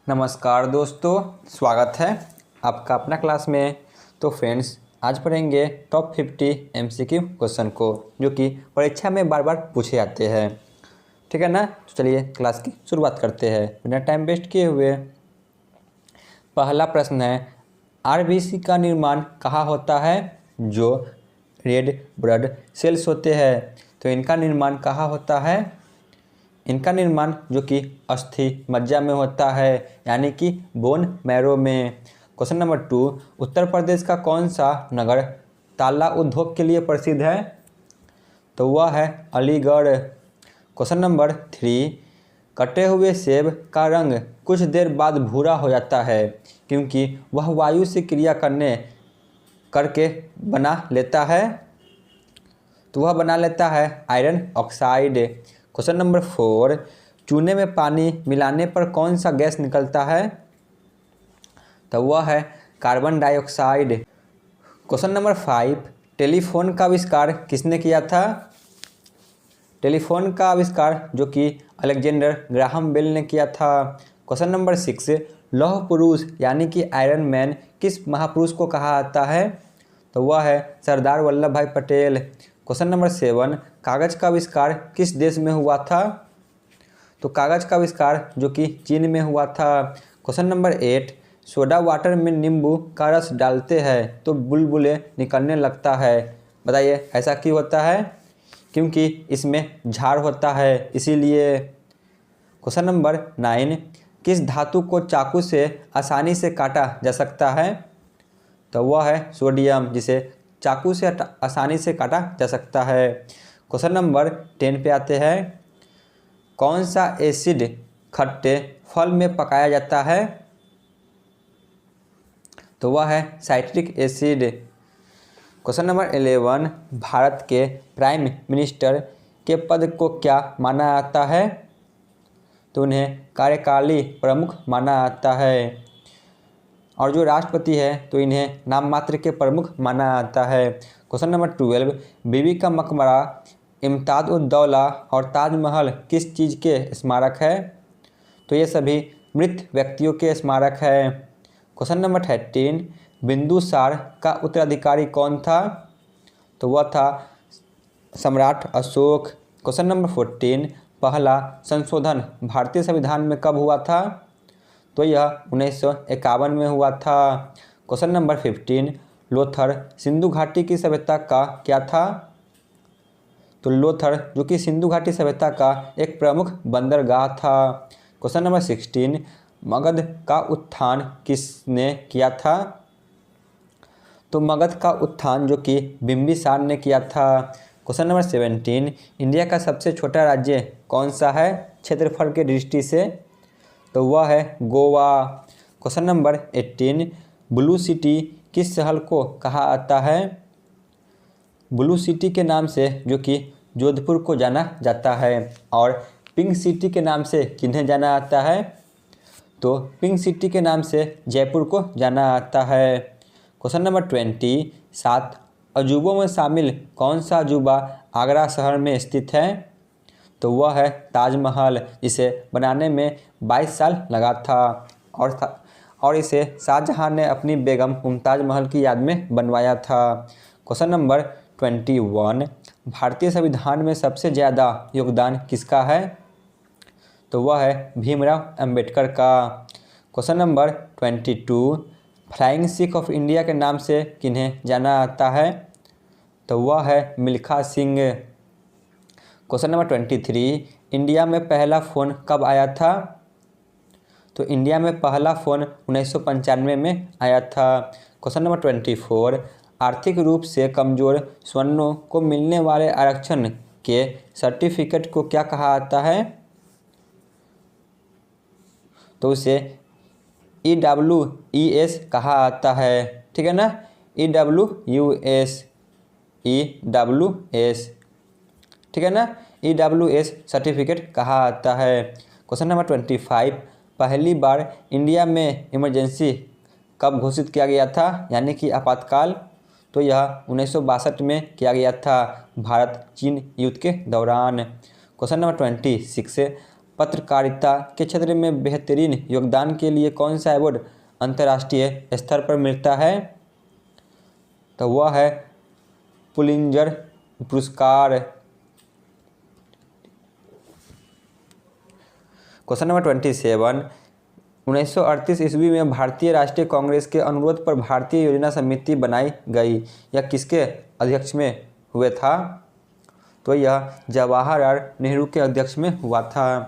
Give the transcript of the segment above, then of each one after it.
नमस्कार दोस्तों, स्वागत है आपका अपना क्लास में। तो फ्रेंड्स, आज पढ़ेंगे टॉप 50 एमसीक्यू क्वेश्चन को जो कि परीक्षा में बार बार पूछे जाते हैं। ठीक है ना। तो चलिए क्लास की शुरुआत करते हैं बिना टाइम वेस्ट किए हुए। पहला प्रश्न है, आरबीसी का निर्माण कहाँ होता है? जो रेड ब्लड सेल्स होते हैं, तो इनका निर्माण कहाँ होता है? इनका निर्माण जो कि अस्थि मज्जा में होता है, यानी कि बोन मैरो में। क्वेश्चन नंबर 2, उत्तर प्रदेश का कौन सा नगर ताला उद्योग के लिए प्रसिद्ध है? तो वह है अलीगढ़। क्वेश्चन नंबर 3, कटे हुए सेब का रंग कुछ देर बाद भूरा हो जाता है क्योंकि वह वायु से क्रिया करके बना लेता है। तो वह बना लेता है आयरन ऑक्साइड। क्वेश्चन नंबर 4, चूने में पानी मिलाने पर कौन सा गैस निकलता है? तो वह है carbon dioxide. Question number 5, telephone का आविष्कार किसने किया था? टेलीफोन का आविष्कार जो कि अलेक्जेंडर ग्राहम बेल ने किया था। क्वेश्चन नंबर 6, लौह पुरुष यानी कि आयरन मैन किस महापुरुष को कहा जाता है? तो वह है सरदार वल्लभ भाई पटेल। क्वेश्चन नंबर 7, कागज़ का आविष्कार किस देश में हुआ था? तो कागज़ का आविष्कार जो कि चीन में हुआ था। क्वेश्चन नंबर 8, सोडा वाटर में नींबू का रस डालते हैं तो बुलबुले निकलने लगता है। बताइए ऐसा क्यों होता है? क्योंकि इसमें झार होता है, इसीलिए। क्वेश्चन नंबर 9, किस धातु को चाकू से आसानी से काटा जा सकता है? तो वह है सोडियम, जिसे चाकू से आसानी से काटा जा सकता है। क्वेश्चन नंबर 10 पे आते हैं, कौन सा एसिड खट्टे फल में पकाया जाता है? तो वह है citric acid. Question number 11, Bharat के प्राइम मिनिस्टर के पद को क्या माना जाता है? तो उन्हें कार्यकारी प्रमुख माना जाता है। और जो राष्ट्रपति है तो इन्हें नाम मात्र के प्रमुख माना जाता है। क्वेश्चन नंबर 12, बीबी का मकबरा, इम्ताद उद दौला और ताजमहल किस चीज़ के स्मारक है? तो ये सभी मृत व्यक्तियों के स्मारक है। क्वेश्चन नंबर 13, बिंदुसार का उत्तराधिकारी कौन था? तो वह था सम्राट अशोक। क्वेश्चन नंबर 14, पहला संशोधन भारतीय संविधान में कब हुआ था? तो यह 1951 में हुआ था। क्वेश्चन नंबर 15, लोथर सिंधु घाटी की सभ्यता का क्या था? तो लोथर जो कि सिंधु घाटी सभ्यता का एक प्रमुख बंदरगाह था। क्वेश्चन नंबर 16, मगध का उत्थान किसने किया था? तो मगध का उत्थान जो कि बिंबिसार ने किया था। क्वेश्चन नंबर 17, इंडिया का सबसे छोटा राज्य कौन सा है क्षेत्रफल के दृष्टि से? तो वह है Goa. Question number 18, blue city किस शहर को कहा जाता है? ब्लू सिटी के नाम से जो कि जोधपुर को जाना जाता है। और पिंक सिटी के नाम से किन्हें जाना जाता है? तो पिंक सिटी के नाम से जयपुर को जाना जाता है। क्वेश्चन नंबर 20, 7 अजूबों में शामिल कौन सा अजूबा आगरा शहर में स्थित है? तो वह है ताजमहल, जिसे बनाने में 22 साल लगा था और इसे शाहजहां ने अपनी बेगम मुमताज़ महल की याद में बनवाया था। क्वेश्चन नंबर 21, भारतीय संविधान में सबसे ज़्यादा योगदान किसका है? तो वह है भीमराव अंबेडकर का। Question number 22, flying Sikh of India के नाम से किन्हें जाना जाता है? तो वह है Milkha Singh. Question number 23, India में पहला फ़ोन कब आया था? तो इंडिया में पहला फ़ोन 1995 में आया था। क्वेश्चन नंबर 24, आर्थिक रूप से कमज़ोर वर्णों को मिलने वाले आरक्षण के सर्टिफिकेट को क्या कहा जाता है? तो उसे EWES कहा जाता है। ठीक है ना, EWUS, EWS, ठीक है ना, EWS सर्टिफिकेट कहा जाता है। क्वेश्चन नंबर 25, पहली बार इंडिया में इमरजेंसी कब घोषित किया गया था, यानी कि आपातकाल? तो यह 1962 में किया गया था, भारत चीन युद्ध के दौरान। क्वेश्चन नंबर 26, पत्रकारिता के क्षेत्र में बेहतरीन योगदान के लिए कौन सा अवार्ड अंतर्राष्ट्रीय स्तर पर मिलता है? तो वह है पुलित्जर पुरस्कार। क्वेश्चन नंबर 27, 1938 ईस्वी में भारतीय राष्ट्रीय कांग्रेस के अनुरोध पर भारतीय योजना समिति बनाई गई। यह किसके अध्यक्ष में हुए था? तो यह जवाहरलाल नेहरू के अध्यक्ष में हुआ था।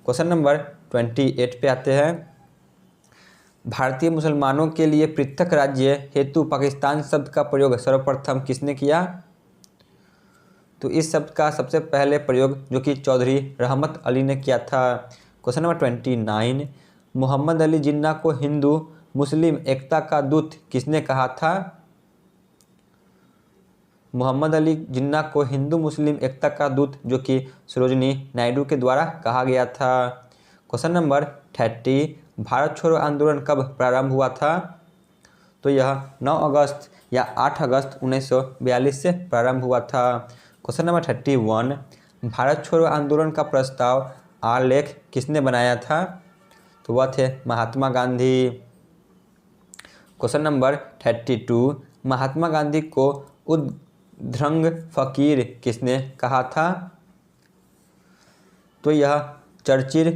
क्वेश्चन नंबर 28 पे आते हैं। भारतीय मुसलमानों के लिए पृथक राज्य हेतु पाकिस्तान शब्द का प्रयोग सर्वप्रथम किसने किया? तो इस शब्द का सबसे पहले प्रयोग जो कि चौधरी रहमत अली ने किया था। क्वेश्चन नंबर 29, मोहम्मद अली जिन्ना को हिंदू मुस्लिम एकता का दूत किसने कहा था? मोहम्मद अली जिन्ना को हिंदू मुस्लिम एकता का दूत जो कि सरोजिनी नायडू के द्वारा कहा गया था। क्वेश्चन नंबर 30, भारत छोड़ो आंदोलन कब प्रारंभ हुआ था? तो यह 9 अगस्त या 8 अगस्त 1942 से प्रारंभ हुआ था। क्वेश्चन नंबर 31, भारत छोड़ो आंदोलन का प्रस्ताव आलेख किसने बनाया था? तो वह थे महात्मा गांधी। क्वेश्चन नंबर 32, महात्मा गांधी को उद्दंड फकीर किसने कहा था? तो यह चर्चिल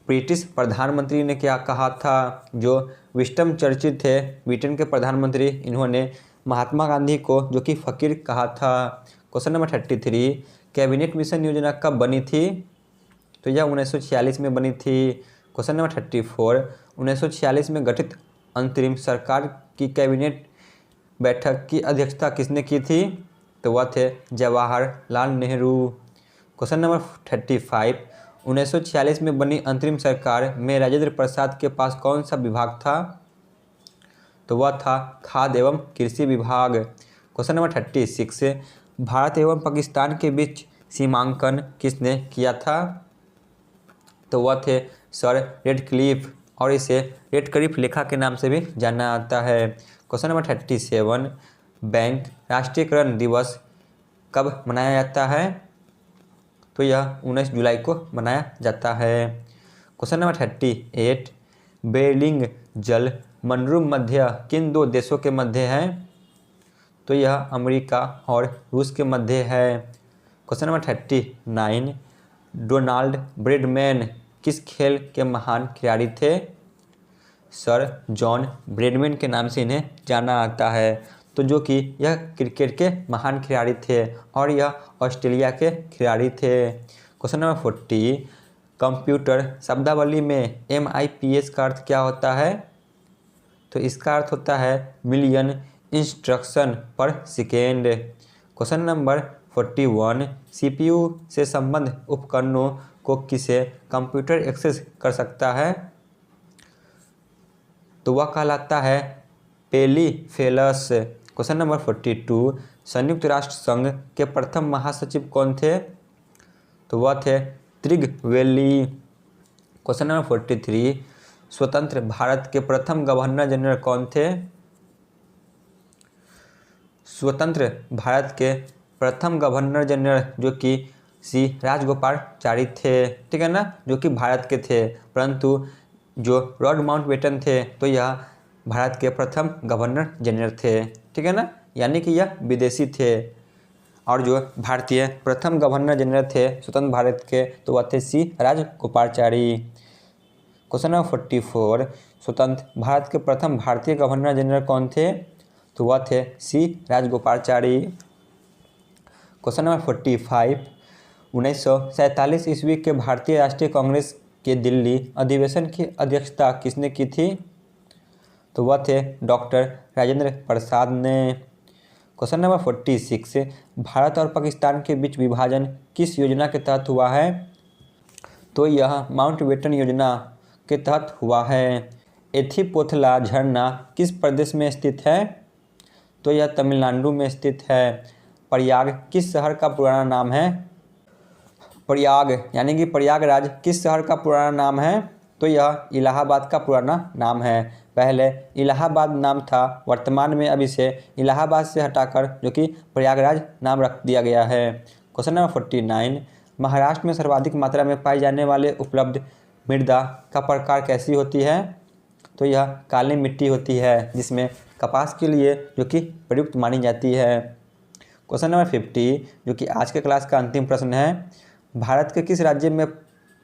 ब्रिटिश प्रधानमंत्री ने क्या कहा था? जो विंस्टन चर्चिल थे ब्रिटेन के प्रधानमंत्री, इन्होंने महात्मा गांधी को जो कि फकीर कहा था। क्वेश्चन नंबर 33, कैबिनेट मिशन योजना कब बनी थी? तो यह 1946 में बनी थी। क्वेश्चन नंबर 34, 1946 में गठित अंतरिम सरकार की कैबिनेट बैठक की अध्यक्षता किसने की थी? तो वह थे जवाहरलाल नेहरू। क्वेश्चन नंबर 35, 1946 में बनी अंतरिम सरकार में राजेंद्र प्रसाद के पास कौन सा विभाग था? तो वह था खाद्य एवं कृषि विभाग। क्वेश्चन नंबर 36, भारत एवं पाकिस्तान के बीच सीमांकन किसने किया था? तो वह थे सर रेडक्लिफ, और इसे रेडक्लिफ लेखा के नाम से भी जाना आता है। क्वेश्चन नंबर 37, बैंक राष्ट्रीयकरण दिवस कब मनाया जाता है? तो यह 19 जुलाई को मनाया जाता है। क्वेश्चन नंबर 38, बेरिंग जल मनरूम मध्य किन दो देशों के मध्य है? तो यह अमेरिका और रूस के मध्य है। क्वेश्चन नंबर 39, डोनाल्ड ब्रैडमैन किस खेल के महान खिलाड़ी थे? सर जॉन ब्रैडमैन के नाम से इन्हें जाना आता है। तो जो कि यह क्रिकेट के महान खिलाड़ी थे और यह ऑस्ट्रेलिया के खिलाड़ी थे। क्वेश्चन नंबर 40, कंप्यूटर शब्दावली में MIPS का अर्थ क्या होता है? तो इसका अर्थ होता है मिलियन इंस्ट्रक्शन पर सेकेंड। क्वेश्चन नंबर 41, CPU से संबद्ध उपकरणों को किसे कंप्यूटर एक्सेस कर सकता है? तो वह कहलाता है पेरीफेरल्स। क्वेश्चन नंबर 42, संयुक्त राष्ट्र संघ के प्रथम महासचिव कौन थे? तो वह थे त्रिगवेली। क्वेश्चन नंबर 43, स्वतंत्र भारत के प्रथम गवर्नर जनरल कौन थे? स्वतंत्र भारत के प्रथम गवर्नर जनरल जो कि सी राजगोपालाचारी थे, ठीक है ना, जो कि भारत के थे, परंतु जो लॉर्ड माउंटबेटन थे तो यह भारत के प्रथम गवर्नर जनरल थे, ठीक है ना, यानी कि यह विदेशी थे। और जो भारतीय प्रथम गवर्नर जनरल थे स्वतंत्र भारत के तो वह थे सी राजगोपालाचारी। क्वेश्चन नंबर 44, स्वतंत्र भारत के प्रथम भारतीय गवर्नर जनरल कौन थे? तो वह थे सी राजगोपालाचारी। क्वेश्चन नंबर 45, 1947 ईस्वी के भारतीय राष्ट्रीय कांग्रेस के दिल्ली अधिवेशन की अध्यक्षता किसने की थी? तो वह थे डॉक्टर राजेंद्र प्रसाद ने। क्वेश्चन नंबर 46, भारत और पाकिस्तान के बीच विभाजन किस योजना के तहत हुआ है? तो यह माउंटबेटन योजना के तहत हुआ है। एथिपोथला झरना किस प्रदेश में स्थित है? तो यह तमिलनाडु में स्थित है। प्रयाग किस शहर का पुराना नाम है? प्रयाग यानी कि प्रयागराज किस शहर का पुराना नाम है? तो यह इलाहाबाद का पुराना नाम है। पहले इलाहाबाद नाम था, वर्तमान में अब इसे इलाहाबाद से हटाकर जो कि प्रयागराज नाम रख दिया गया है। क्वेश्चन नंबर 49, महाराष्ट्र में सर्वाधिक मात्रा में पाई जाने वाले उपलब्ध मृदा का प्रकार कैसी होती है? तो यह काली मिट्टी होती है, जिसमें कपास के लिए जो कि प्रयुक्त मानी जाती है। क्वेश्चन नंबर 50, जो कि आज के क्लास का अंतिम प्रश्न है, भारत के किस राज्य में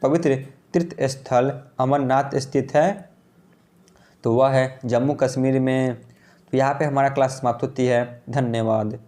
पवित्र तीर्थ स्थल अमरनाथ स्थित है? तो वह है जम्मू कश्मीर में। तो यहाँ पे हमारा क्लास समाप्त होती है। धन्यवाद।